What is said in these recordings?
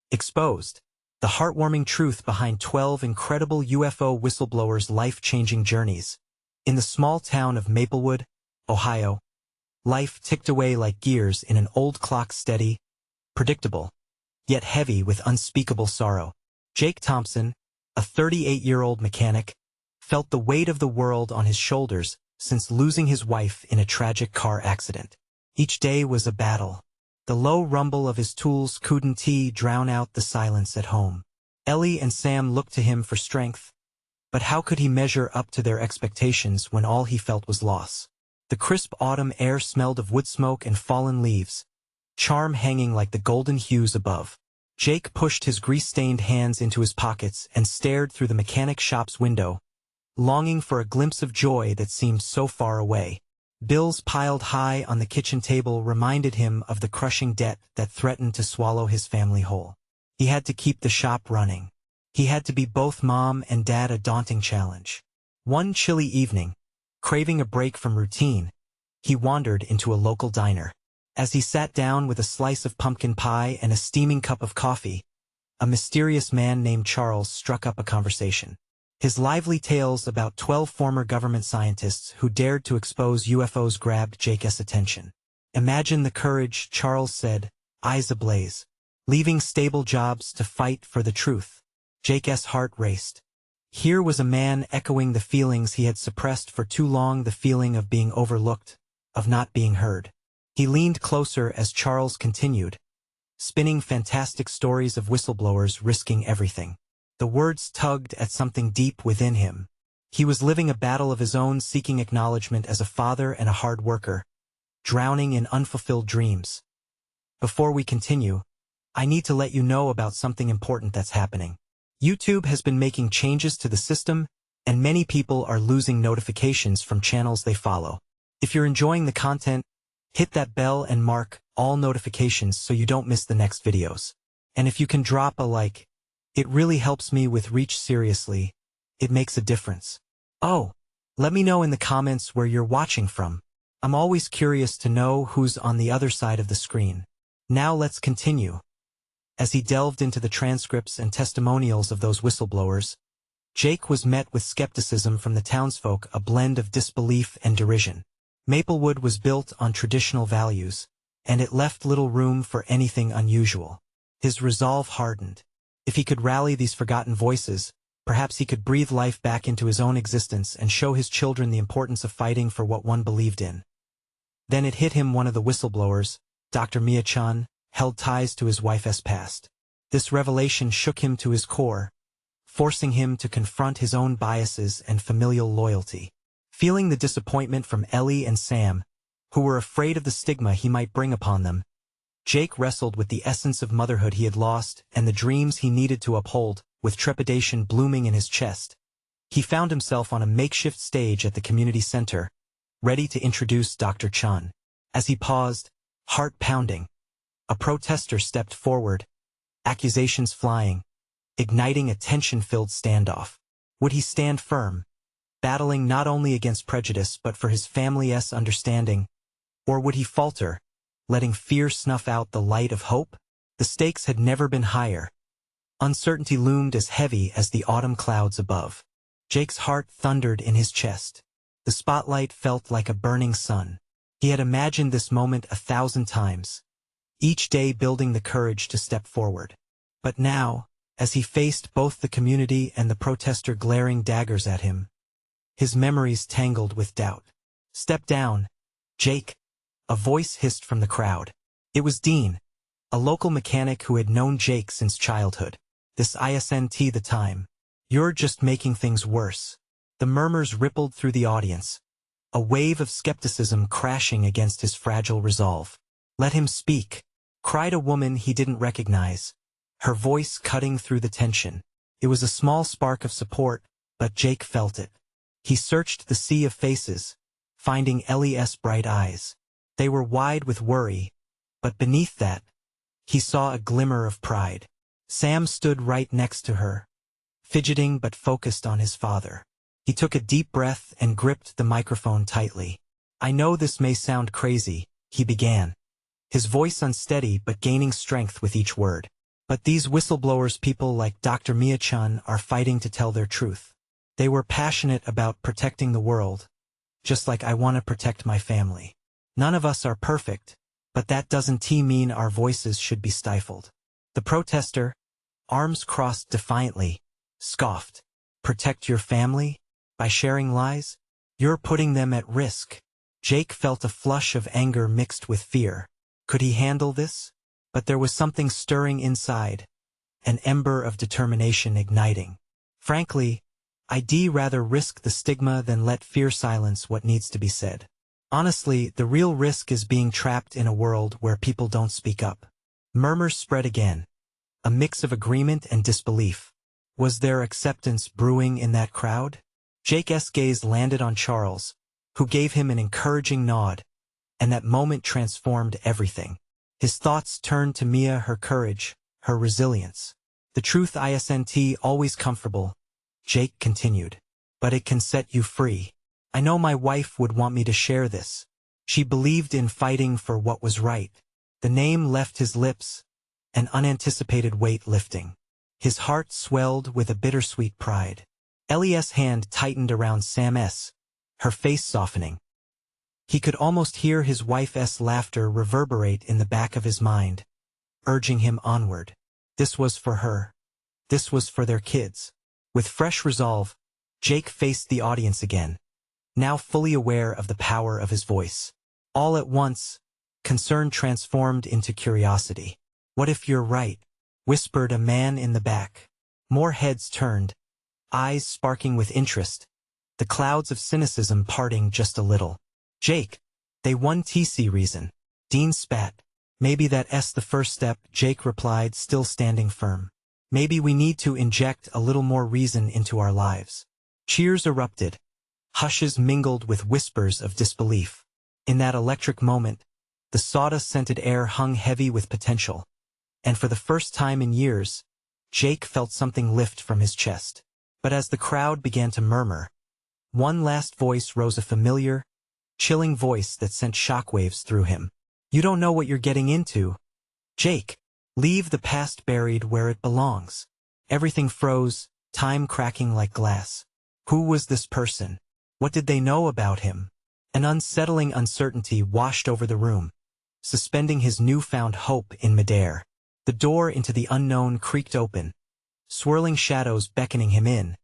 Exposed. The heartwarming truth behind 12 incredible UFO whistleblowers' life-changing journeys. In the small town of Maplewood, Ohio, life ticked away like gears in an old clock, steady, predictable, yet heavy with unspeakable sorrow. Jake Thompson, a 38-year-old mechanic, felt the weight of the world on his shoulders since losing his wife in a tragic car accident. Each day was a battle. The low rumble of his tools couldn't drown out the silence at home. Ellie and Sam looked to him for strength, but how could he measure up to their expectations when all he felt was loss? The crisp autumn air smelled of wood smoke and fallen leaves, charm hanging like the golden hues above. Jake pushed his grease-stained hands into his pockets and stared through the mechanic shop's window, longing for a glimpse of joy that seemed so far away. Bills piled high on the kitchen table reminded him of the crushing debt that threatened to swallow his family whole. He had to keep the shop running. He had to be both mom and dad, a daunting challenge. One chilly evening, craving a break from routine, he wandered into a local diner. As he sat down with a slice of pumpkin pie and a steaming cup of coffee, a mysterious man named Charles struck up a conversation. His lively tales about 12 former government scientists who dared to expose UFOs grabbed Jake's attention. "Imagine the courage," Charles said, eyes ablaze, "leaving stable jobs to fight for the truth." Jake's heart raced. Here was a man echoing the feelings he had suppressed for too long, the feeling of being overlooked, of not being heard. He leaned closer as Charles continued, spinning fantastic stories of whistleblowers risking everything. The words tugged at something deep within him. He was living a battle of his own, seeking acknowledgement as a father and a hard worker, drowning in unfulfilled dreams. Before we continue, I need to let you know about something important that's happening. YouTube has been making changes to the system, and many people are losing notifications from channels they follow. If you're enjoying the content, hit that bell and mark all notifications so you don't miss the next videos. And if you can drop a like, it really helps me with reach. Seriously, it makes a difference. Oh, let me know in the comments where you're watching from. I'm always curious to know who's on the other side of the screen. Now let's continue. As he delved into the transcripts and testimonials of those whistleblowers, Jake was met with skepticism from the townsfolk, a blend of disbelief and derision. Maplewood was built on traditional values, and it left little room for anything unusual. His resolve hardened. If he could rally these forgotten voices, perhaps he could breathe life back into his own existence and show his children the importance of fighting for what one believed in. Then it hit him: one of the whistleblowers, Dr. Mia-chan, held ties to his wife's past. This revelation shook him to his core, forcing him to confront his own biases and familial loyalty. Feeling the disappointment from Ellie and Sam, who were afraid of the stigma he might bring upon them, Jake wrestled with the essence of motherhood he had lost and the dreams he needed to uphold, with trepidation blooming in his chest. He found himself on a makeshift stage at the community center, ready to introduce Dr. Chan. As he paused, heart pounding, a protester stepped forward, accusations flying, igniting a tension-filled standoff. Would he stand firm, battling not only against prejudice but for his family's understanding, or would he falter, letting fear snuff out the light of hope? The stakes had never been higher. Uncertainty loomed as heavy as the autumn clouds above. Jake's heart thundered in his chest. The spotlight felt like a burning sun. He had imagined this moment 1,000 times, each day building the courage to step forward. But now, as he faced both the community and the protester glaring daggers at him, his memories tangled with doubt. "Step down, Jake," a voice hissed from the crowd. It was Dean, a local mechanic who had known Jake since childhood. "This isn't the time. You're just making things worse." The murmurs rippled through the audience, a wave of skepticism crashing against his fragile resolve. "Let him speak," cried a woman he didn't recognize, her voice cutting through the tension. It was a small spark of support, but Jake felt it. He searched the sea of faces, finding Ellie's bright eyes. They were wide with worry, but beneath that, he saw a glimmer of pride. Sam stood right next to her, fidgeting but focused on his father. He took a deep breath and gripped the microphone tightly. "I know this may sound crazy," he began, his voice unsteady but gaining strength with each word. But these whistleblowers, people like Dr. Mia-chan, are fighting to tell their truth. They were passionate about protecting the world, just like I want to protect my family. None of us are perfect, but that doesn't mean our voices should be stifled. The protester, arms crossed defiantly, scoffed. Protect your family? By sharing lies? You're putting them at risk. Jake felt a flush of anger mixed with fear. Could he handle this? But there was something stirring inside, an ember of determination igniting. Frankly, I'd rather risk the stigma than let fear silence what needs to be said. Honestly, the real risk is being trapped in a world where people don't speak up. Murmurs spread again, a mix of agreement and disbelief. Was there acceptance brewing in that crowd? Jake's gaze landed on Charles, who gave him an encouraging nod, and that moment transformed everything. His thoughts turned to Mia, her courage, her resilience. The truth isn't always comfortable, Jake continued, but it can set you free. I know my wife would want me to share this. She believed in fighting for what was right. The name left his lips, an unanticipated weight lifting. His heart swelled with a bittersweet pride. Ellie's hand tightened around Sam's, her face softening. He could almost hear his wife's laughter reverberate in the back of his mind, urging him onward. This was for her. This was for their kids. With fresh resolve, Jake faced the audience again, now fully aware of the power of his voice. All at once, concern transformed into curiosity. What if you're right? Whispered a man in the back. More heads turned, eyes sparking with interest, the clouds of cynicism parting just a little. Jake, they won TC reason. Dean spat. Maybe that's the first step, Jake replied, still standing firm. Maybe we need to inject a little more reason into our lives. Cheers erupted. Hushes mingled with whispers of disbelief. In that electric moment, the sawdust-scented air hung heavy with potential. And for the first time in years, Jake felt something lift from his chest. But as the crowd began to murmur, one last voice rose, a familiar, chilling voice that sent shockwaves through him. You don't know what you're getting into, Jake. Leave the past buried where it belongs. Everything froze, time cracking like glass. Who was this person? What did they know about him? An unsettling uncertainty washed over the room, suspending his newfound hope in midair. The door into the unknown creaked open, swirling shadows beckoning him in,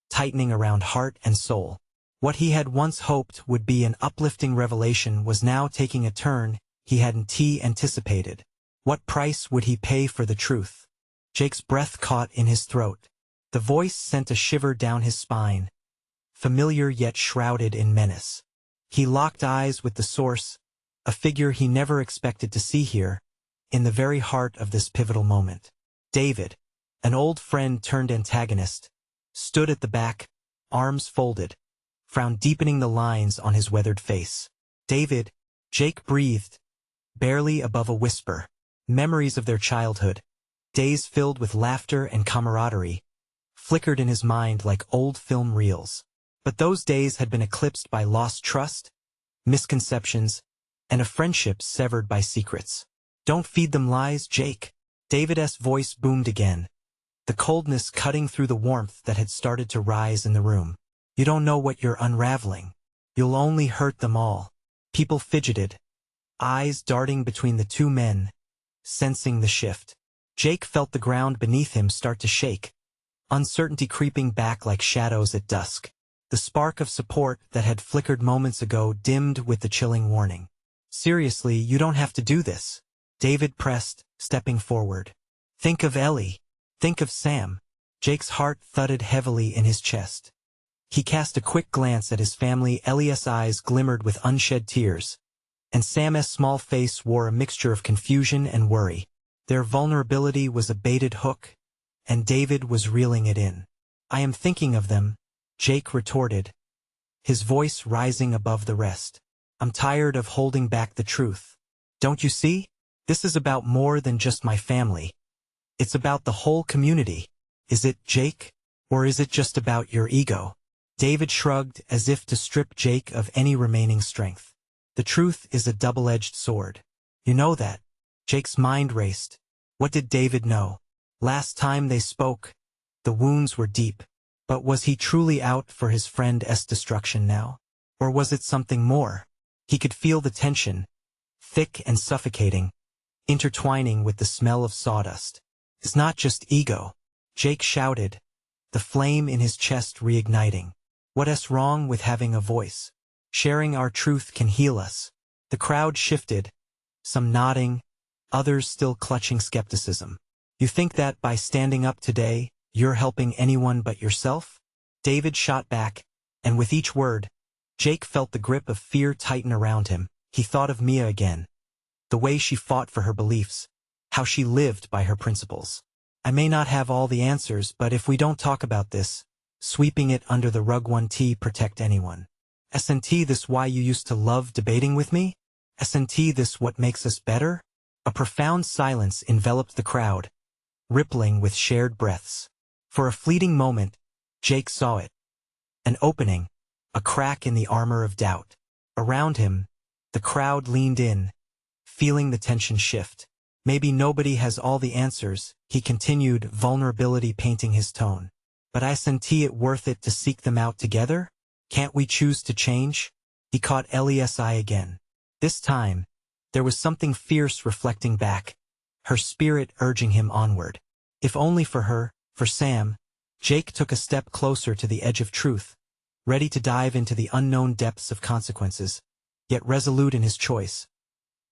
tightening around heart and soul. What he had once hoped would be an uplifting revelation was now taking a turn he hadn't anticipated. What price would he pay for the truth? Jake's breath caught in his throat. The voice sent a shiver down his spine, familiar yet shrouded in menace. He locked eyes with the source, a figure he never expected to see here, in the very heart of this pivotal moment. David, an old friend turned antagonist, stood at the back, arms folded, frown deepening the lines on his weathered face. David, Jake breathed, barely above a whisper. Memories of their childhood, days filled with laughter and camaraderie, flickered in his mind like old film reels. But those days had been eclipsed by lost trust, misconceptions, and a friendship severed by secrets. Don't feed them lies, Jake. David's voice boomed again, the coldness cutting through the warmth that had started to rise in the room. You don't know what you're unraveling. You'll only hurt them all. People fidgeted, eyes darting between the two men, sensing the shift. Jake felt the ground beneath him start to shake, uncertainty creeping back like shadows at dusk. The spark of support that had flickered moments ago dimmed with the chilling warning. Seriously, you don't have to do this. David pressed, stepping forward. Think of Ellie. Think of Sam. Jake's heart thudded heavily in his chest. He cast a quick glance at his family. Ellie's eyes glimmered with unshed tears, and Sam's small face wore a mixture of confusion and worry. Their vulnerability was a baited hook, and David was reeling it in. I am thinking of them, Jake retorted, his voice rising above the rest. I'm tired of holding back the truth. Don't you see? This is about more than just my family. It's about the whole community. Is it, Jake? Or is it just about your ego? David shrugged as if to strip Jake of any remaining strength. The truth is a double-edged sword. You know that. Jake's mind raced. What did David know? Last time they spoke, the wounds were deep. But was he truly out for his friend's destruction now? Or was it something more? He could feel the tension, thick and suffocating, intertwining with the smell of sawdust. It's not just ego, Jake shouted, the flame in his chest reigniting. What's wrong with having a voice? Sharing our truth can heal us. The crowd shifted, some nodding, others still clutching skepticism. You think that by standing up today, you're helping anyone but yourself? David shot back, and with each word, Jake felt the grip of fear tighten around him. He thought of Mia again. The way she fought for her beliefs, how she lived by her principles. I may not have all the answers, but if we don't talk about this, sweeping it under the rug won't protect anyone. Isn't this why you used to love debating with me? Isn't this what makes us better? A profound silence enveloped the crowd, rippling with shared breaths. For a fleeting moment, Jake saw it. An opening, a crack in the armor of doubt. Around him, the crowd leaned in, feeling the tension shift. Maybe nobody has all the answers, he continued, vulnerability painting his tone. But isn't it worth it to seek them out together? Can't we choose to change? He caught Ellie's eye again. This time, there was something fierce reflecting back, her spirit urging him onward. If only for her, for Sam, Jake took a step closer to the edge of truth, ready to dive into the unknown depths of consequences, yet resolute in his choice.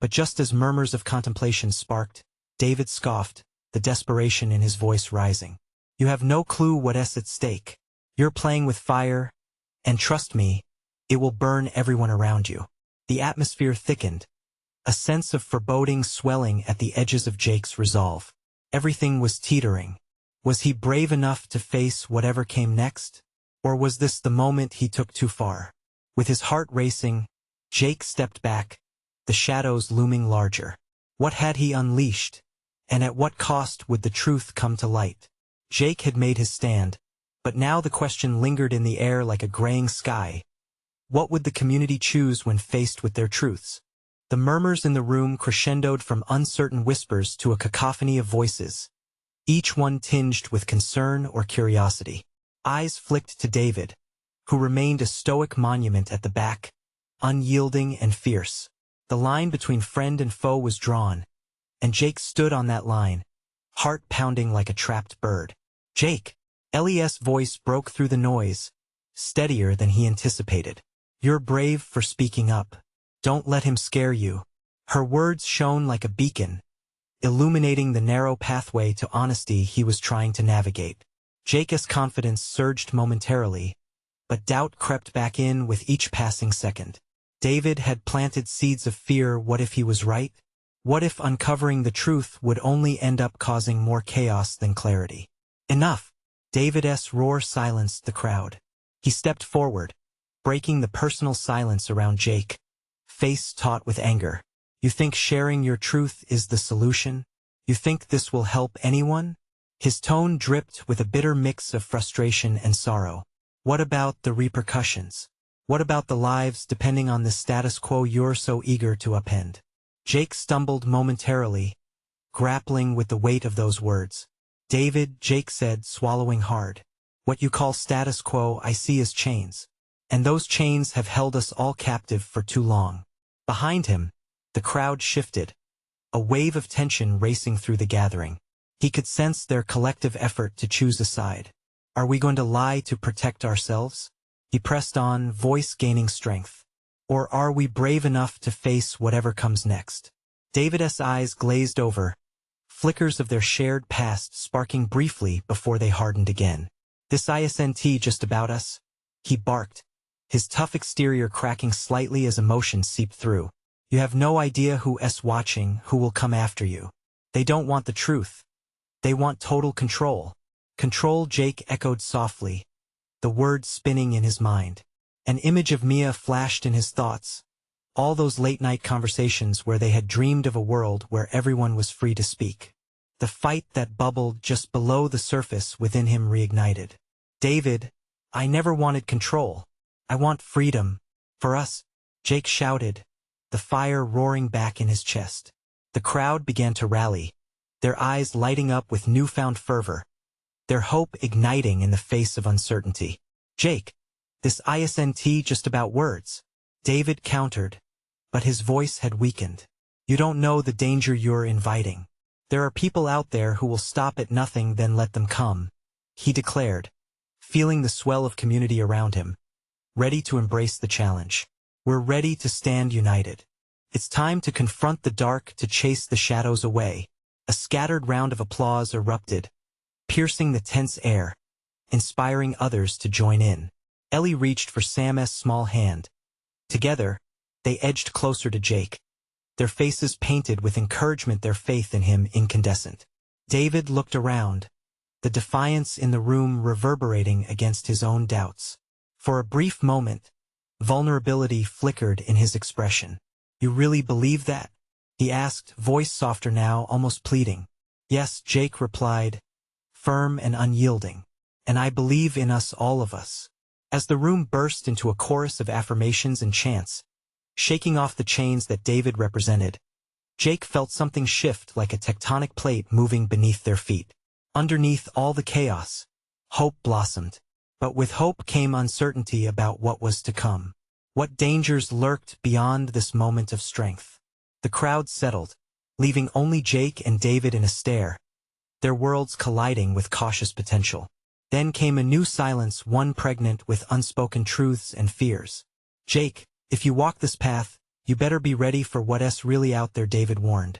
But just as murmurs of contemplation sparked, David scoffed, the desperation in his voice rising. You have no clue what's at stake. You're playing with fire, and trust me, it will burn everyone around you. The atmosphere thickened, a sense of foreboding swelling at the edges of Jake's resolve. Everything was teetering. Was he brave enough to face whatever came next? Or was this the moment he took too far? With his heart racing, Jake stepped back, the shadows looming larger. What had he unleashed? And at what cost would the truth come to light? Jake had made his stand, but now the question lingered in the air like a graying sky. What would the community choose when faced with their truths? The murmurs in the room crescendoed from uncertain whispers to a cacophony of voices, each one tinged with concern or curiosity. Eyes flicked to David, who remained a stoic monument at the back, unyielding and fierce. The line between friend and foe was drawn, and Jake stood on that line, heart pounding like a trapped bird. Jake! Ellie's voice broke through the noise, steadier than he anticipated. You're brave for speaking up. Don't let him scare you. Her words shone like a beacon, illuminating the narrow pathway to honesty he was trying to navigate. Jake's confidence surged momentarily, but doubt crept back in with each passing second. David had planted seeds of fear. What if he was right? What if uncovering the truth would only end up causing more chaos than clarity? Enough! David's roar silenced the crowd. He stepped forward, breaking the personal silence around Jake, face taut with anger. You think sharing your truth is the solution? You think this will help anyone? His tone dripped with a bitter mix of frustration and sorrow. What about the repercussions? What about the lives depending on the status quo you're so eager to upend? Jake stumbled momentarily, grappling with the weight of those words. David, Jake said, swallowing hard. What you call status quo I see as chains. And those chains have held us all captive for too long. Behind him, the crowd shifted, a wave of tension racing through the gathering. He could sense their collective effort to choose a side. Are we going to lie to protect ourselves? He pressed on, voice gaining strength. Or are we brave enough to face whatever comes next? David's eyes glazed over, flickers of their shared past sparking briefly before they hardened again. This isn't just about us? He barked, his tough exterior cracking slightly as emotion seeped through. You have no idea who's watching, who will come after you. They don't want the truth. They want total control. Control, Jake echoed softly, the words spinning in his mind. An image of Mia flashed in his thoughts. All those late-night conversations where they had dreamed of a world where everyone was free to speak. The fight that bubbled just below the surface within him reignited. David, I never wanted control. I want freedom. For us, Jake shouted, the fire roaring back in his chest. The crowd began to rally, their eyes lighting up with newfound fervor, their hope igniting in the face of uncertainty. "Jake, this isn't just about words," David countered, but his voice had weakened. "You don't know the danger you're inviting. There are people out there who will stop at nothing then let them come," he declared, feeling the swell of community around him, ready to embrace the challenge. "We're ready to stand united. It's time to confront the dark, to chase the shadows away." A scattered round of applause erupted, piercing the tense air, inspiring others to join in. Ellie reached for Sam's small hand. Together, they edged closer to Jake, their faces painted with encouragement, their faith in him incandescent. David looked around, the defiance in the room reverberating against his own doubts. For a brief moment, vulnerability flickered in his expression. "You really believe that?" he asked, voice softer now, almost pleading. "Yes," Jake replied, firm and unyielding. "And I believe in us, all of us." As the room burst into a chorus of affirmations and chants, shaking off the chains that David represented, Jake felt something shift, like a tectonic plate moving beneath their feet. Underneath all the chaos, hope blossomed. But with hope came uncertainty about what was to come. What dangers lurked beyond this moment of strength? The crowd settled, leaving only Jake and David in a stare, their worlds colliding with cautious potential. Then came a new silence, one pregnant with unspoken truths and fears. "Jake, if you walk this path, you better be ready for what's really out there," David warned,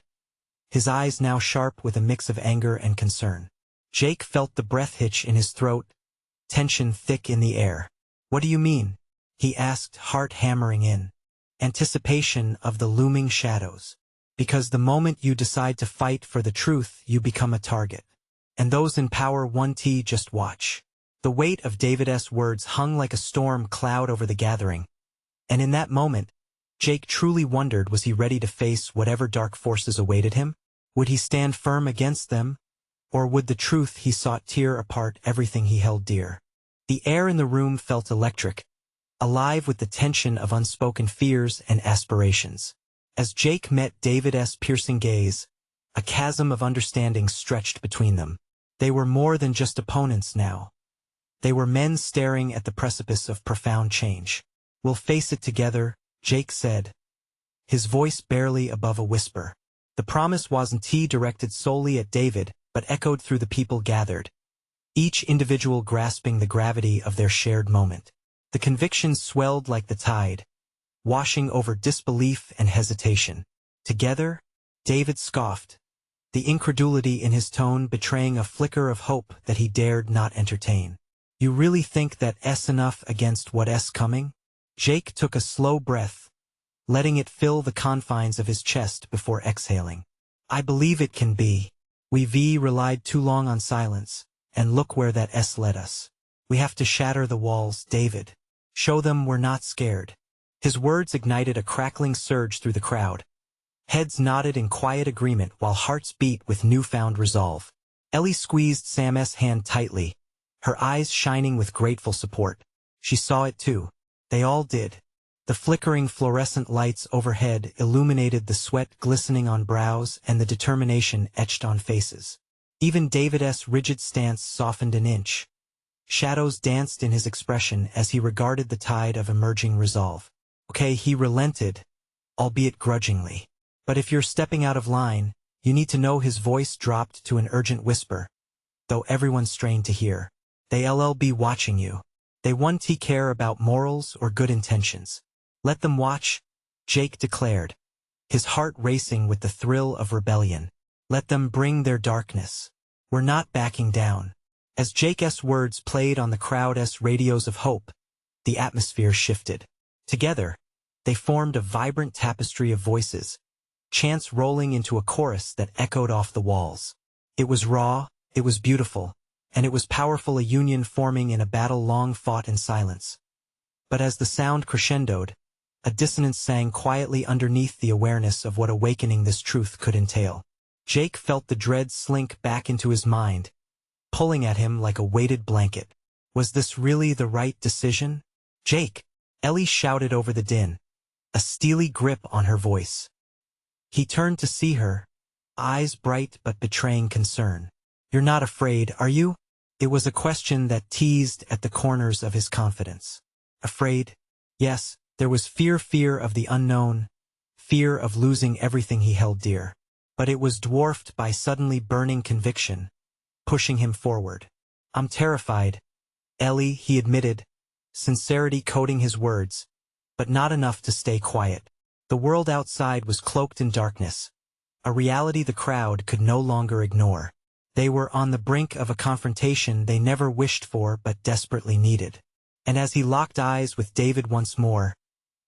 his eyes now sharp with a mix of anger and concern. Jake felt the breath hitch in his throat, tension thick in the air. "What do you mean?" he asked, heart hammering in anticipation of the looming shadows. "Because the moment you decide to fight for the truth, you become a target. And those in power want to just watch." The weight of David's words hung like a storm cloud over the gathering, and in that moment, Jake truly wondered, was he ready to face whatever dark forces awaited him? Would he stand firm against them, or would the truth he sought tear apart everything he held dear? The air in the room felt electric, alive with the tension of unspoken fears and aspirations. As Jake met David's piercing gaze, a chasm of understanding stretched between them. They were more than just opponents now. They were men staring at the precipice of profound change. "We'll face it together," Jake said, his voice barely above a whisper. The promise wasn't directed solely at David, but echoed through the people gathered, each individual grasping the gravity of their shared moment. The conviction swelled like the tide, washing over disbelief and hesitation. "Together?" David scoffed, the incredulity in his tone betraying a flicker of hope that he dared not entertain. "You really think that's enough against what's coming?" Jake took a slow breath, letting it fill the confines of his chest before exhaling. "I believe it can be. We've relied too long on silence, and look where that's led us. We have to shatter the walls, David. Show them we're not scared." His words ignited a crackling surge through the crowd. Heads nodded in quiet agreement while hearts beat with newfound resolve. Ellie squeezed Sam's hand tightly, her eyes shining with grateful support. She saw it too. They all did. The flickering fluorescent lights overhead illuminated the sweat glistening on brows and the determination etched on faces. Even David's rigid stance softened an inch. Shadows danced in his expression as he regarded the tide of emerging resolve. "Okay," he relented, albeit grudgingly. "But if you're stepping out of line, you need to know." His voice dropped to an urgent whisper, though everyone strained to hear. "They'll be watching you. They won't care about morals or good intentions. Let them watch," Jake declared, his heart racing with the thrill of rebellion. "Let them bring their darkness. We're not backing down." As Jake's words played on the crowd's radios of hope, the atmosphere shifted. Together, they formed a vibrant tapestry of voices, chants rolling into a chorus that echoed off the walls. It was raw, it was beautiful, and it was powerful, a union forming in a battle long fought in silence. But as the sound crescendoed, a dissonance sang quietly underneath the awareness of what awakening this truth could entail. Jake felt the dread slink back into his mind, pulling at him like a weighted blanket. Was this really the right decision? "Jake!" Ellie shouted over the din, a steely grip on her voice. He turned to see her, eyes bright but betraying concern. "You're not afraid, are you?" It was a question that teased at the corners of his confidence. Afraid? Yes, there was fear of the unknown, fear of losing everything he held dear. But it was dwarfed by suddenly burning conviction, pushing him forward. "I'm terrified, Ellie," he admitted, sincerity coating his words, but not enough to stay quiet. The world outside was cloaked in darkness, a reality the crowd could no longer ignore. They were on the brink of a confrontation they never wished for but desperately needed. And as he locked eyes with David once more,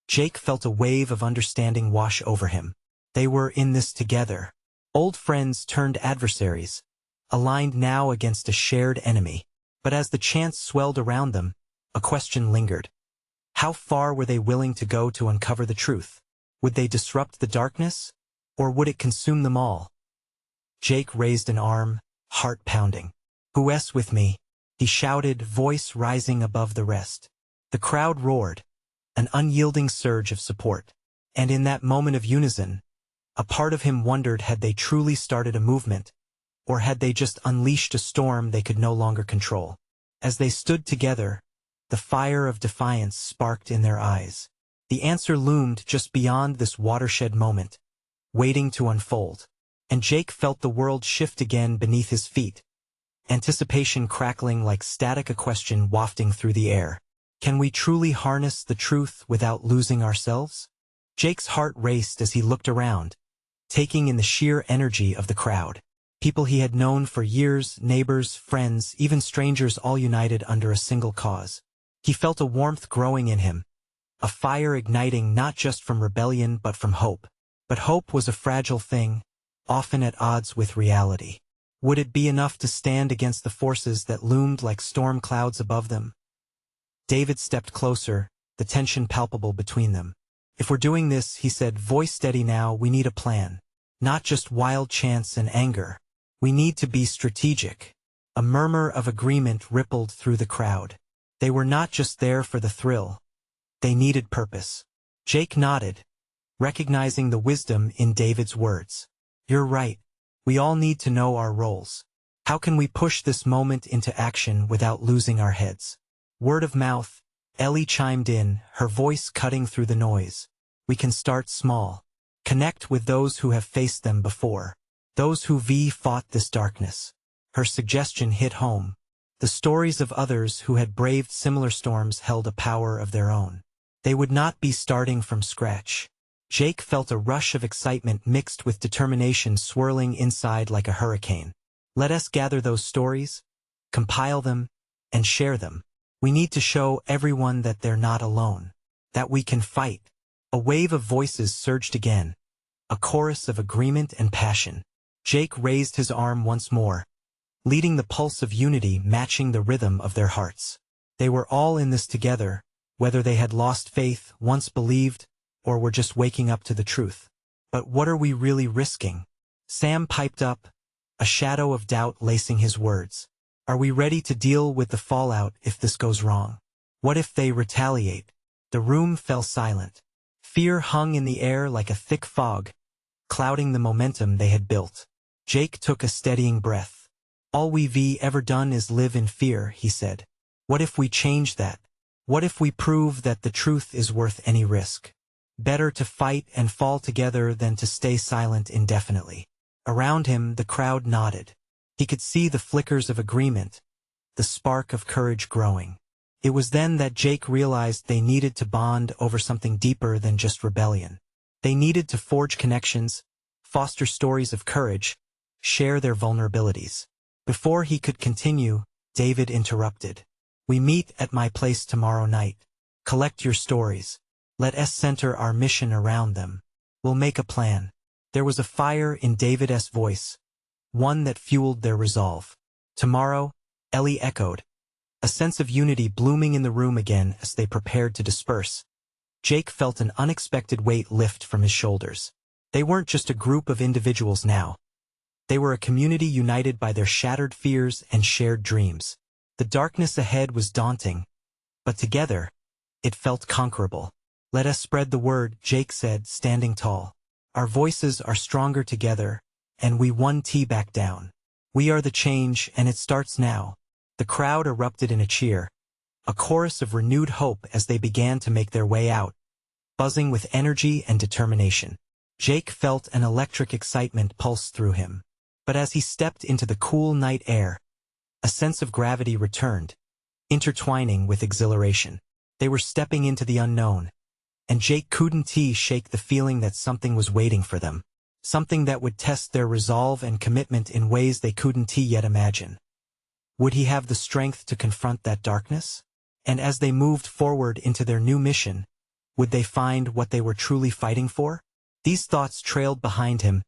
Jake felt a wave of understanding wash over him. They were in this together. Old friends turned adversaries, aligned now against a shared enemy. But as the chants swelled around them, a question lingered. How far were they willing to go to uncover the truth? Would they disrupt the darkness, or would it consume them all? Jake raised an arm, heart pounding. "Who's with me?" he shouted, voice rising above the rest. The crowd roared, an unyielding surge of support. And in that moment of unison, a part of him wondered, had they truly started a movement, or had they just unleashed a storm they could no longer control? As they stood together, the fire of defiance sparked in their eyes. The answer loomed just beyond this watershed moment, waiting to unfold. And Jake felt the world shift again beneath his feet, anticipation crackling like static, a question wafting through the air. Can we truly harness the truth without losing ourselves? Jake's heart raced as he looked around, taking in the sheer energy of the crowd. People he had known for years, neighbors, friends, even strangers, all united under a single cause. He felt a warmth growing in him, a fire igniting not just from rebellion but from hope. But hope was a fragile thing, often at odds with reality. Would it be enough to stand against the forces that loomed like storm clouds above them? David stepped closer, the tension palpable between them. "If we're doing this," he said, voice steady now, "we need a plan. Not just wild chants and anger. We need to be strategic." A murmur of agreement rippled through the crowd. They were not just there for the thrill. They needed purpose. Jake nodded, recognizing the wisdom in David's words. "You're right. We all need to know our roles. How can we push this moment into action without losing our heads?" Word of mouth, Ellie chimed in, her voice cutting through the noise. "We can start small. Connect with those who have faced them before. Those who fought this darkness." Her suggestion hit home. The stories of others who had braved similar storms held a power of their own. They would not be starting from scratch. Jake felt a rush of excitement mixed with determination swirling inside like a hurricane. "Let us gather those stories, compile them, and share them. We need to show everyone that they're not alone, that we can fight." A wave of voices surged again, a chorus of agreement and passion. Jake raised his arm once more, leading the pulse of unity matching the rhythm of their hearts. They were all in this together, whether they had lost faith, once believed, or were just waking up to the truth. "But what are we really risking?" Sam piped up, a shadow of doubt lacing his words. "Are we ready to deal with the fallout if this goes wrong? What if they retaliate?" The room fell silent. Fear hung in the air like a thick fog, clouding the momentum they had built. Jake took a steadying breath. "All we've ever done is live in fear," he said. "What if we change that? What if we prove that the truth is worth any risk? Better to fight and fall together than to stay silent indefinitely." Around him, the crowd nodded. He could see the flickers of agreement, the spark of courage growing. It was then that Jake realized they needed to bond over something deeper than just rebellion. They needed to forge connections, foster stories of courage, share their vulnerabilities. Before he could continue, David interrupted. "We meet at my place tomorrow night. Collect your stories. Let us center our mission around them. We'll make a plan." There was a fire in David's voice, one that fueled their resolve. "Tomorrow," Ellie echoed, a sense of unity blooming in the room again as they prepared to disperse. Jake felt an unexpected weight lift from his shoulders. They weren't just a group of individuals now. They were a community united by their shattered fears and shared dreams. The darkness ahead was daunting, but together, it felt conquerable. "Let us spread the word," Jake said, standing tall. "Our voices are stronger together, and we won T back down. We are the change, and it starts now. The crowd erupted in a cheer, a chorus of renewed hope as they began to make their way out, buzzing with energy and determination. Jake felt an electric excitement pulse through him. But as he stepped into the cool night air, a sense of gravity returned, intertwining with exhilaration. They were stepping into the unknown, and Jake couldn't shake the feeling that something was waiting for them. Something that would test their resolve and commitment in ways they couldn't yet imagine. Would he have the strength to confront that darkness? And as they moved forward into their new mission, would they find what they were truly fighting for? These thoughts trailed behind him,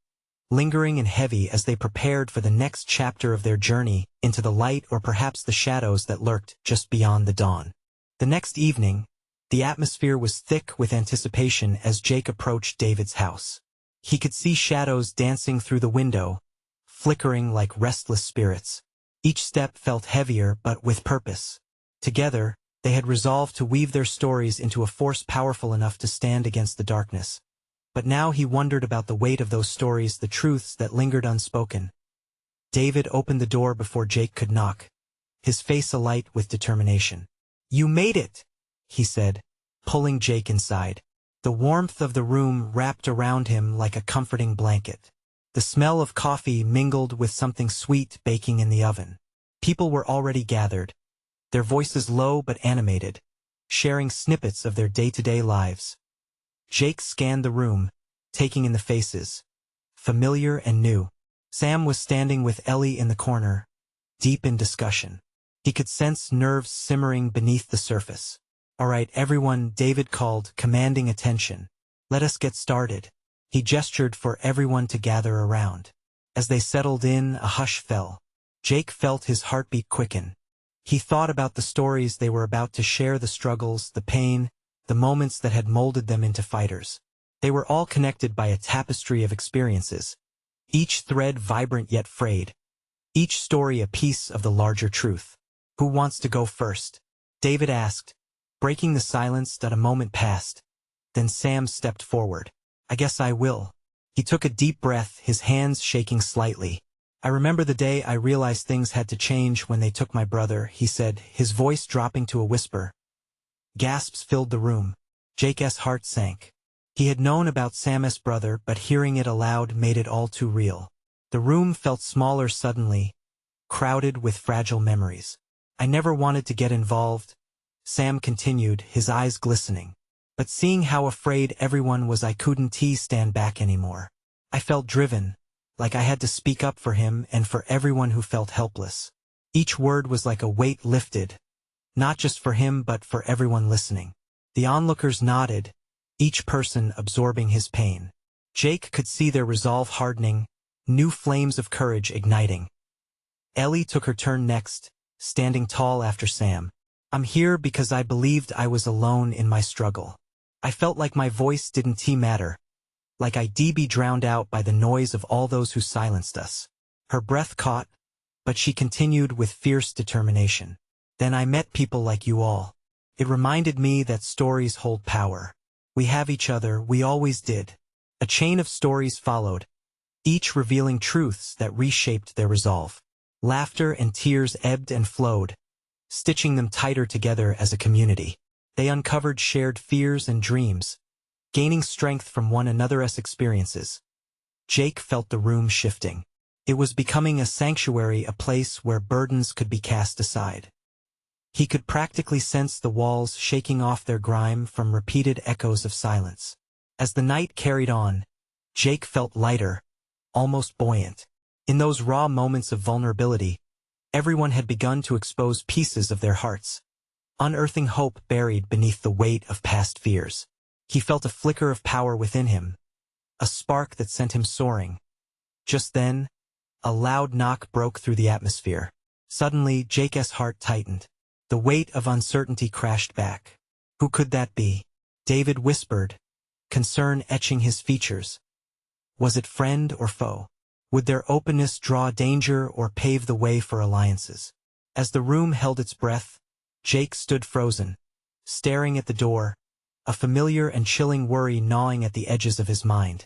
lingering and heavy as they prepared for the next chapter of their journey into the light or perhaps the shadows that lurked just beyond the dawn. The next evening, the atmosphere was thick with anticipation as Jake approached David's house. He could see shadows dancing through the window, flickering like restless spirits. Each step felt heavier but with purpose. Together, they had resolved to weave their stories into a force powerful enough to stand against the darkness. But now he wondered about the weight of those stories, the truths that lingered unspoken. David opened the door before Jake could knock, his face alight with determination. "You made it," he said, pulling Jake inside. The warmth of the room wrapped around him like a comforting blanket. The smell of coffee mingled with something sweet baking in the oven. People were already gathered, their voices low but animated, sharing snippets of their day-to-day lives. Jake scanned the room, taking in the faces, familiar and new. Sam was standing with Ellie in the corner, deep in discussion. He could sense nerves simmering beneath the surface. "All right, everyone," David called, commanding attention. "Let us get started." He gestured for everyone to gather around. As they settled in, a hush fell. Jake felt his heartbeat quicken. He thought about the stories they were about to share, the struggles, the pain, the moments that had molded them into fighters. They were all connected by a tapestry of experiences, each thread vibrant yet frayed, each story a piece of the larger truth. "Who wants to go first?" David asked, breaking the silence that a moment passed. Then Sam stepped forward. "I guess I will." He took a deep breath, his hands shaking slightly. "I remember the day I realized things had to change when they took my brother," he said, his voice dropping to a whisper. Gasps filled the room. Jake's heart sank. He had known about Sam's brother, but hearing it aloud made it all too real. The room felt smaller suddenly, crowded with fragile memories. "I never wanted to get involved," Sam continued, his eyes glistening. "But seeing how afraid everyone was, I couldn't stand back anymore. I felt driven, like I had to speak up for him and for everyone who felt helpless." Each word was like a weight lifted, not just for him but for everyone listening. The onlookers nodded, each person absorbing his pain. Jake could see their resolve hardening, new flames of courage igniting. Ellie took her turn next, standing tall after Sam. "I'm here because I believed I was alone in my struggle. I felt like my voice didn't matter, like I'd be drowned out by the noise of all those who silenced us." Her breath caught, but she continued with fierce determination. "Then I met people like you all. It reminded me that stories hold power. We have each other, we always did." A chain of stories followed, each revealing truths that reshaped their resolve. Laughter and tears ebbed and flowed, stitching them tighter together as a community. They uncovered shared fears and dreams, gaining strength from one another's experiences. Jake felt the room shifting. It was becoming a sanctuary, a place where burdens could be cast aside. He could practically sense the walls shaking off their grime from repeated echoes of silence. As the night carried on, Jake felt lighter, almost buoyant. In those raw moments of vulnerability, everyone had begun to expose pieces of their hearts, unearthing hope buried beneath the weight of past fears. He felt a flicker of power within him, a spark that sent him soaring. Just then, a loud knock broke through the atmosphere. Suddenly, Jake's heart tightened. The weight of uncertainty crashed back. "Who could that be?" David whispered, concern etching his features. Was it friend or foe? Would their openness draw danger or pave the way for alliances? As the room held its breath, Jake stood frozen, staring at the door, a familiar and chilling worry gnawing at the edges of his mind.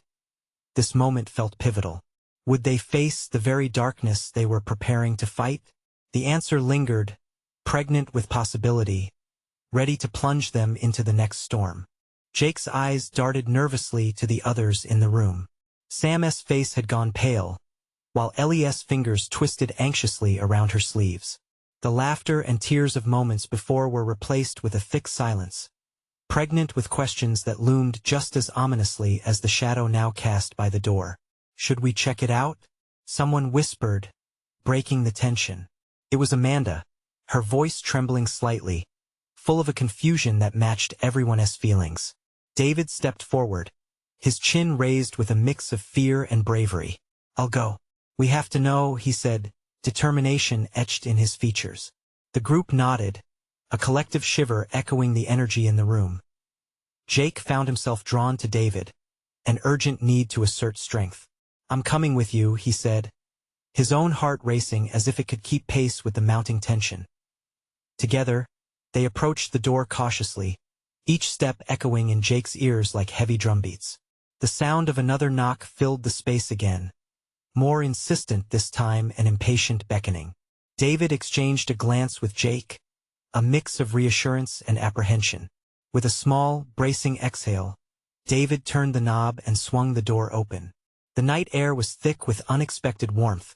This moment felt pivotal. Would they face the very darkness they were preparing to fight? The answer lingered, pregnant with possibility, ready to plunge them into the next storm. Jake's eyes darted nervously to the others in the room. Sam's face had gone pale, while Ellie's fingers twisted anxiously around her sleeves. The laughter and tears of moments before were replaced with a thick silence, pregnant with questions that loomed just as ominously as the shadow now cast by the door. "Should we check it out?" someone whispered, breaking the tension. It was Amanda, her voice trembling slightly, full of a confusion that matched everyone's feelings. David stepped forward, his chin raised with a mix of fear and bravery. "I'll go. We have to know," he said, determination etched in his features. The group nodded, a collective shiver echoing the energy in the room. Jake found himself drawn to David, an urgent need to assert strength. "I'm coming with you," he said, his own heart racing as if it could keep pace with the mounting tension. Together, they approached the door cautiously, each step echoing in Jake's ears like heavy drumbeats. The sound of another knock filled the space again, more insistent this time and impatient beckoning. David exchanged a glance with Jake, a mix of reassurance and apprehension. With a small, bracing exhale, David turned the knob and swung the door open. The night air was thick with unexpected warmth,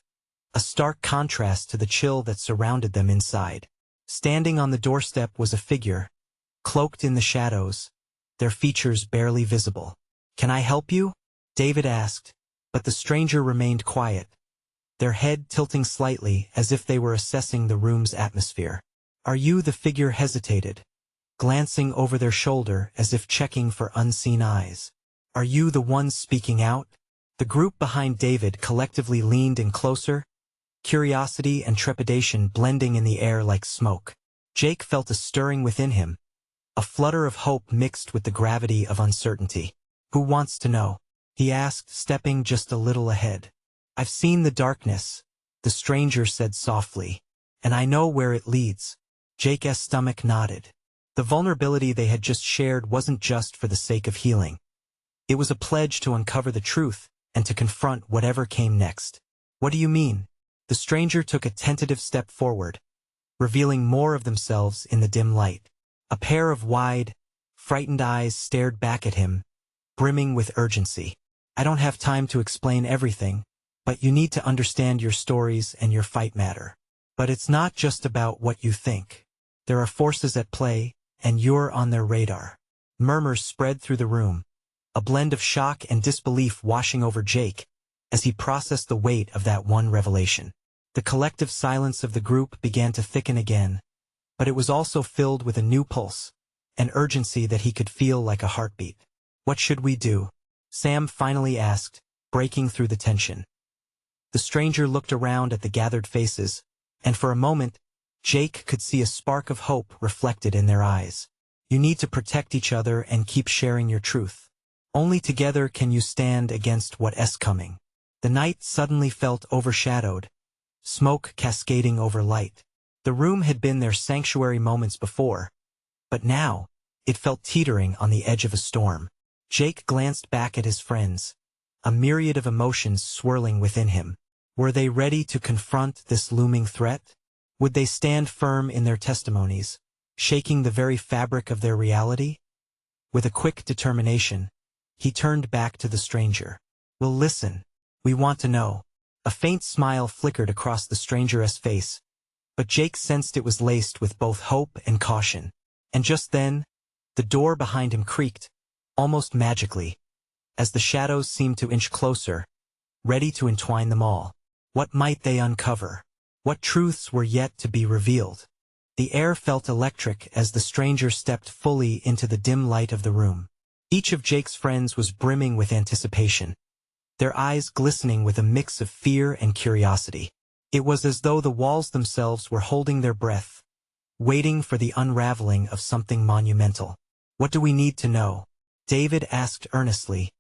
a stark contrast to the chill that surrounded them inside. Standing on the doorstep was a figure, cloaked in the shadows, their features barely visible. "Can I help you?" David asked, but the stranger remained quiet, their head tilting slightly as if they were assessing the room's atmosphere. "Are you?" The figure hesitated, glancing over their shoulder as if checking for unseen eyes. "Are you the one speaking out?" The group behind David collectively leaned in closer, curiosity and trepidation blending in the air like smoke. Jake felt a stirring within him, a flutter of hope mixed with the gravity of uncertainty. "Who wants to know?" he asked, stepping just a little ahead. "I've seen the darkness," the stranger said softly, "and I know where it leads." Jake's stomach nodded. The vulnerability they had just shared wasn't just for the sake of healing. It was a pledge to uncover the truth and to confront whatever came next. "What do you mean?" The stranger took a tentative step forward, revealing more of themselves in the dim light. A pair of wide, frightened eyes stared back at him, brimming with urgency. "I don't have time to explain everything, but you need to understand your stories and your fight matter. But it's not just about what you think. There are forces at play, and you're on their radar." Murmurs spread through the room, a blend of shock and disbelief washing over Jake as he processed the weight of that one revelation. The collective silence of the group began to thicken again, but it was also filled with a new pulse, an urgency that he could feel like a heartbeat. "What should we do?" Sam finally asked, breaking through the tension. The stranger looked around at the gathered faces, and for a moment, Jake could see a spark of hope reflected in their eyes. "You need to protect each other and keep sharing your truth. Only together can you stand against what's coming." The night suddenly felt overshadowed, smoke cascading over light. The room had been their sanctuary moments before, but now, it felt teetering on the edge of a storm. Jake glanced back at his friends, a myriad of emotions swirling within him. Were they ready to confront this looming threat? Would they stand firm in their testimonies, shaking the very fabric of their reality? With a quick determination, he turned back to the stranger. "Well, listen. We want to know." A faint smile flickered across the stranger's face, but Jake sensed it was laced with both hope and caution. And just then, the door behind him creaked, almost magically, as the shadows seemed to inch closer, ready to entwine them all. What might they uncover? What truths were yet to be revealed? The air felt electric as the stranger stepped fully into the dim light of the room. Each of Jake's friends was brimming with anticipation, their eyes glistening with a mix of fear and curiosity. It was as though the walls themselves were holding their breath, waiting for the unraveling of something monumental. "What do we need to know?" David asked earnestly,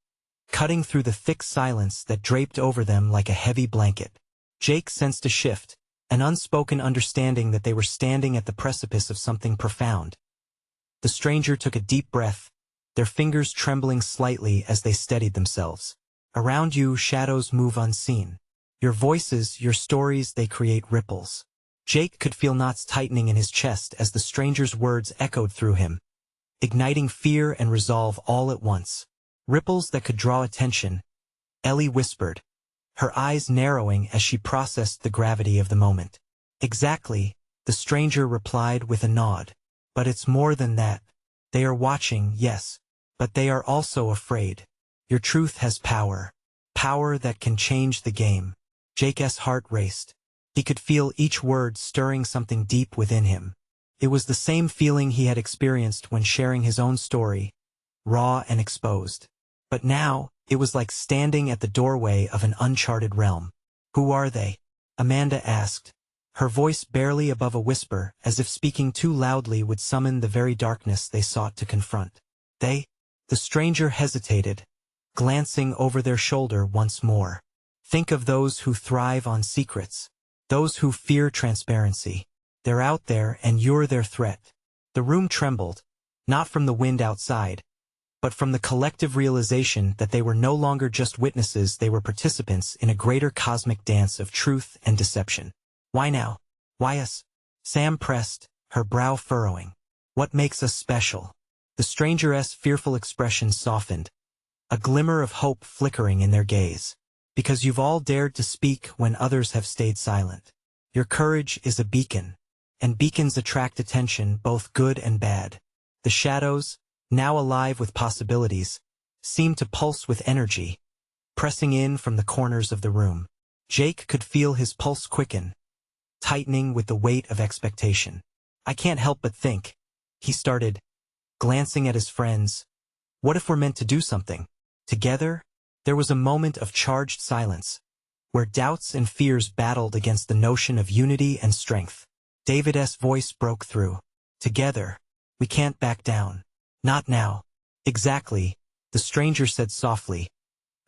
cutting through the thick silence that draped over them like a heavy blanket. Jake sensed a shift, an unspoken understanding that they were standing at the precipice of something profound. The stranger took a deep breath, their fingers trembling slightly as they steadied themselves. Around you, shadows move unseen. Your voices, your stories, they create ripples. Jake could feel knots tightening in his chest as the stranger's words echoed through him, igniting fear and resolve all at once. Ripples that could draw attention, Ellie whispered, her eyes narrowing as she processed the gravity of the moment. Exactly, the stranger replied with a nod. But it's more than that. They are watching, yes, but they are also afraid. Your truth has power. Power that can change the game. Jake's heart raced. He could feel each word stirring something deep within him. It was the same feeling he had experienced when sharing his own story, raw and exposed. But now, it was like standing at the doorway of an uncharted realm. Who are they? Amanda asked, her voice barely above a whisper, as if speaking too loudly would summon the very darkness they sought to confront. They? The stranger hesitated, glancing over their shoulder once more. Think of those who thrive on secrets. Those who fear transparency. They're out there and you're their threat. The room trembled, not from the wind outside, but from the collective realization that they were no longer just witnesses, they were participants in a greater cosmic dance of truth and deception. Why now? Why us? Sam pressed, her brow furrowing. What makes us special? The stranger's fearful expression softened, a glimmer of hope flickering in their gaze. Because you've all dared to speak when others have stayed silent. Your courage is a beacon, and beacons attract attention, both good and bad. The shadows, now alive with possibilities, seemed to pulse with energy, pressing in from the corners of the room. Jake could feel his pulse quicken, tightening with the weight of expectation. I can't help but think, he started, glancing at his friends. What if we're meant to do something? Together? There was a moment of charged silence, where doubts and fears battled against the notion of unity and strength. David's voice broke through. Together, we can't back down. Not now. Exactly, the stranger said softly,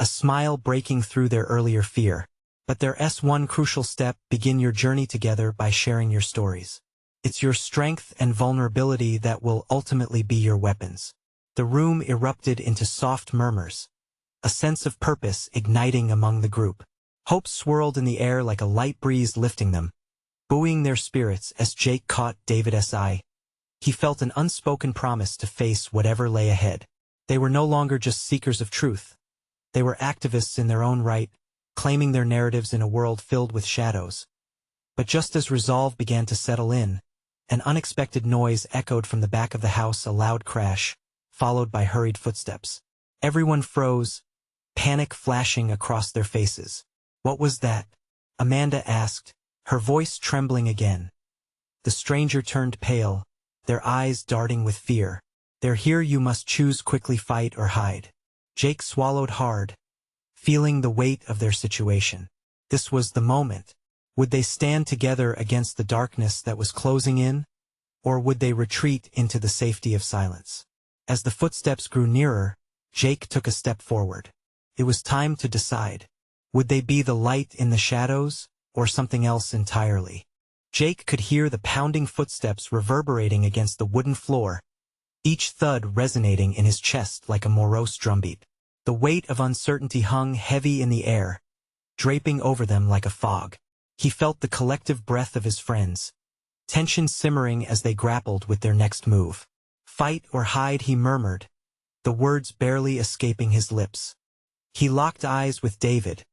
a smile breaking through their earlier fear. But there's one crucial step: begin your journey together by sharing your stories. It's your strength and vulnerability that will ultimately be your weapons. The room erupted into soft murmurs, a sense of purpose igniting among the group. Hope swirled in the air like a light breeze lifting them, buoying their spirits as Jake caught David's eye. He felt an unspoken promise to face whatever lay ahead. They were no longer just seekers of truth. They were activists in their own right, claiming their narratives in a world filled with shadows. But just as resolve began to settle in, an unexpected noise echoed from the back of the house, a loud crash, followed by hurried footsteps. Everyone froze, panic flashing across their faces. What was that? Amanda asked, her voice trembling again. The stranger turned pale, their eyes darting with fear. They're here, you must choose quickly, fight or hide. Jake swallowed hard, feeling the weight of their situation. This was the moment. Would they stand together against the darkness that was closing in, or would they retreat into the safety of silence? As the footsteps grew nearer, Jake took a step forward. It was time to decide. Would they be the light in the shadows, or something else entirely? Jake could hear the pounding footsteps reverberating against the wooden floor, each thud resonating in his chest like a morose drumbeat. The weight of uncertainty hung heavy in the air, draping over them like a fog. He felt the collective breath of his friends, tension simmering as they grappled with their next move. Fight or hide, he murmured, the words barely escaping his lips. He locked eyes with David,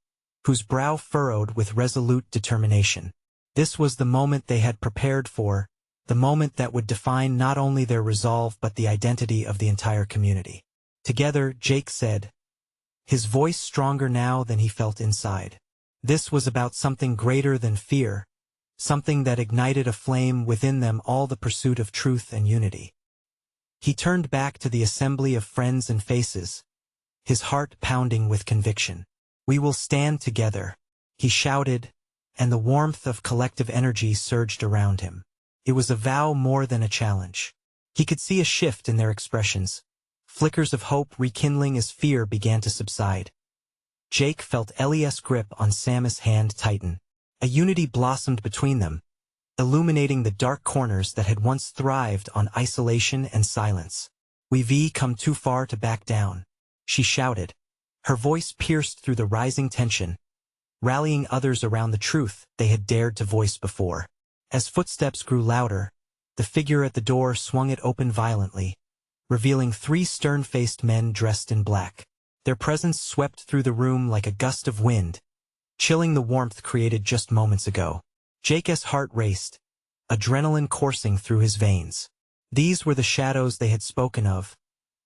whose brow furrowed with resolute determination. This was the moment they had prepared for, the moment that would define not only their resolve but the identity of the entire community. Together, Jake said, his voice stronger now than he felt inside. This was about something greater than fear, something that ignited a flame within them, all the pursuit of truth and unity. He turned back to the assembly of friends and faces, his heart pounding with conviction. We will stand together, he shouted, and the warmth of collective energy surged around him. It was a vow more than a challenge. He could see a shift in their expressions, flickers of hope rekindling as fear began to subside. Jake felt Elias' grip on Sam's hand tighten. A unity blossomed between them, illuminating the dark corners that had once thrived on isolation and silence. We've come too far to back down, she shouted, Her voice pierced through the rising tension, rallying others around the truth they had dared to voice before. As footsteps grew louder, the figure at the door swung it open violently, revealing 3 stern-faced men dressed in black. Their presence swept through the room like a gust of wind, chilling the warmth created just moments ago. Jake's heart raced, adrenaline coursing through his veins. These were the shadows they had spoken of,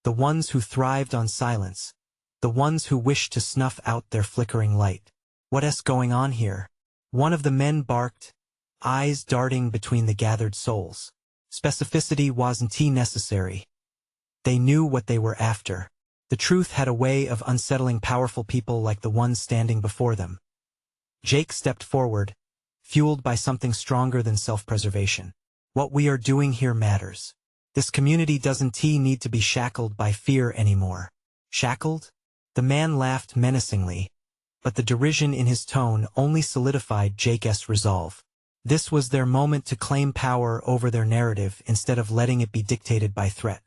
the ones who thrived on silence, the ones who wished to snuff out their flickering light. "What's going on here?" one of the men barked, eyes darting between the gathered souls. Specificity wasn't necessary. They knew what they were after. The truth had a way of unsettling powerful people like the ones standing before them. Jake stepped forward, fueled by something stronger than self-preservation. "What we are doing here matters. This community doesn't need to be shackled by fear anymore." "Shackled?" The man laughed menacingly, but the derision in his tone only solidified Jake's resolve. This was their moment to claim power over their narrative instead of letting it be dictated by threat.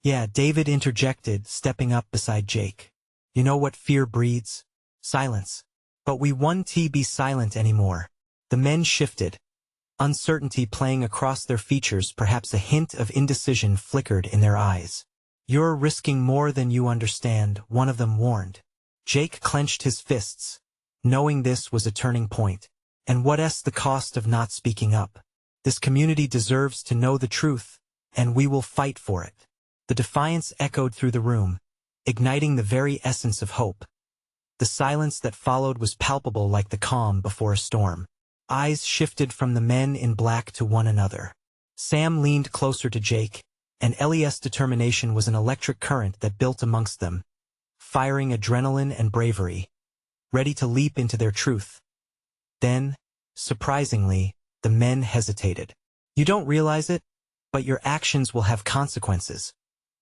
"Yeah," David interjected, stepping up beside Jake. "You know what fear breeds? Silence. But we won't be silent anymore." The men shifted, uncertainty playing across their features, perhaps a hint of indecision flickered in their eyes. "You're risking more than you understand," one of them warned. Jake clenched his fists, knowing this was a turning point. "And what's the cost of not speaking up? This community deserves to know the truth, and we will fight for it." The defiance echoed through the room, igniting the very essence of hope. The silence that followed was palpable, like the calm before a storm. Eyes shifted from the men in black to one another. Sam leaned closer to Jake, and Ellie's determination was an electric current that built amongst them, firing adrenaline and bravery, ready to leap into their truth. Then, surprisingly, the men hesitated. "You don't realize it, but your actions will have consequences,"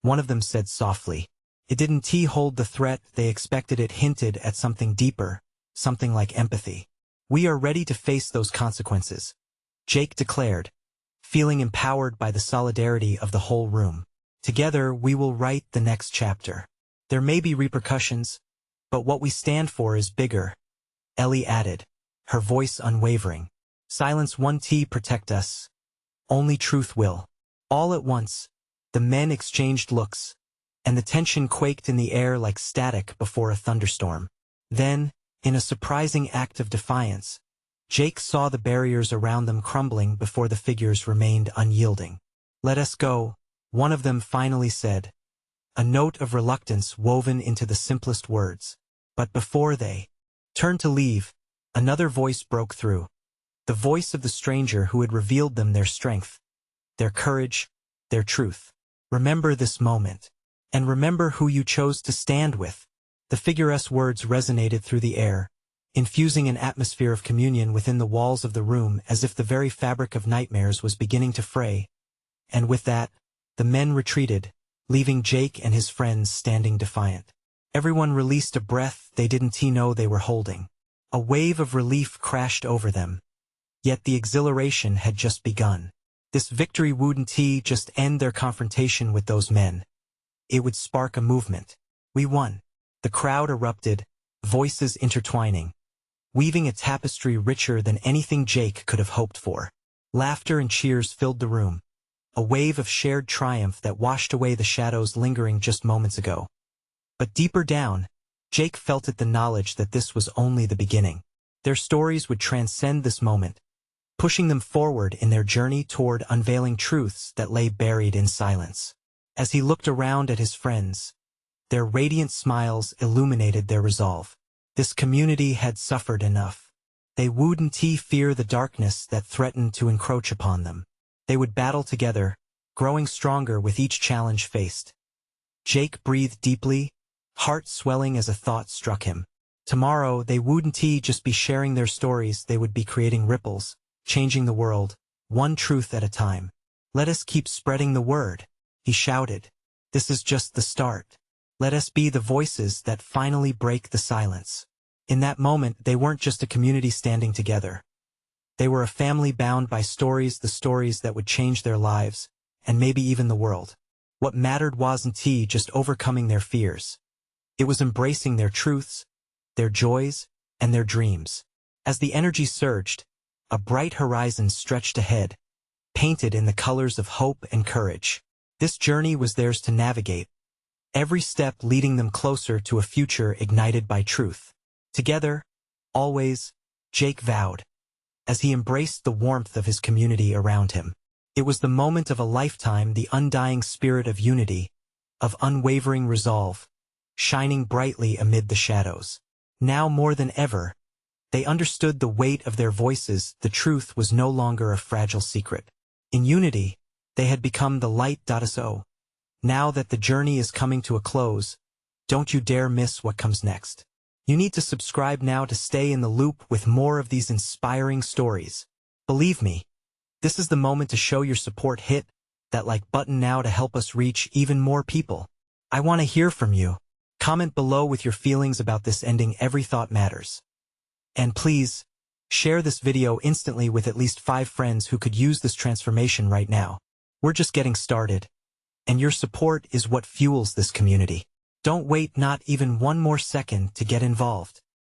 one of them said softly. It didn't hold the threat they expected. It hinted at something deeper, something like empathy. "We are ready to face those consequences," Jake declared, feeling empowered by the solidarity of the whole room. "Together we will write the next chapter. There may be repercussions, but what we stand for is bigger," Ellie added, her voice unwavering. "Silence won't protect us. Only truth will." All at once, the men exchanged looks, and the tension quaked in the air like static before a thunderstorm. Then, in a surprising act of defiance, Jake saw the barriers around them crumbling before the figures remained unyielding. "Let us go," one of them finally said, a note of reluctance woven into the simplest words. But before they turned to leave, another voice broke through. The voice of the stranger who had revealed them their strength, their courage, their truth. "Remember this moment. And remember who you chose to stand with." The figure's words resonated through the air, infusing an atmosphere of communion within the walls of the room, as if the very fabric of nightmares was beginning to fray. And with that, the men retreated, leaving Jake and his friends standing defiant. Everyone released a breath they didn't know they were holding. A wave of relief crashed over them. Yet the exhilaration had just begun. This victory wouldn't just end their confrontation with those men. It would spark a movement. "We won." The crowd erupted, voices intertwining, weaving a tapestry richer than anything Jake could have hoped for. Laughter and cheers filled the room, a wave of shared triumph that washed away the shadows lingering just moments ago. But deeper down, Jake felt the knowledge that this was only the beginning. Their stories would transcend this moment, pushing them forward in their journey toward unveiling truths that lay buried in silence. As he looked around at his friends, their radiant smiles illuminated their resolve. This community had suffered enough. They wouldn't fear the darkness that threatened to encroach upon them. They would battle together, growing stronger with each challenge faced. Jake breathed deeply, heart swelling as a thought struck him. Tomorrow they wouldn't just be sharing their stories, they would be creating ripples, changing the world, one truth at a time. "Let us keep spreading the word," he shouted. "This is just the start. Let us be the voices that finally break the silence." In that moment, they weren't just a community standing together. They were a family bound by stories, the stories that would change their lives, and maybe even the world. What mattered wasn't just overcoming their fears. It was embracing their truths, their joys, and their dreams. As the energy surged, a bright horizon stretched ahead, painted in the colors of hope and courage. This journey was theirs to navigate, every step leading them closer to a future ignited by truth. Together, always, Jake vowed, as he embraced the warmth of his community around him. It was the moment of a lifetime, the undying spirit of unity, of unwavering resolve, shining brightly amid the shadows. Now more than ever, they understood the weight of their voices. The truth was no longer a fragile secret. In unity, they had become the light. So, now that the journey is coming to a close, don't you dare miss what comes next. You need to subscribe now to stay in the loop with more of these inspiring stories. Believe me, this is the moment to show your support. Hit that like button now to help us reach even more people. I want to hear from you. Comment below with your feelings about this ending. Every thought matters. And please, share this video instantly with at least 5 friends who could use this transformation right now. We're just getting started, and your support is what fuels this community. Don't wait not even one more second to get involved.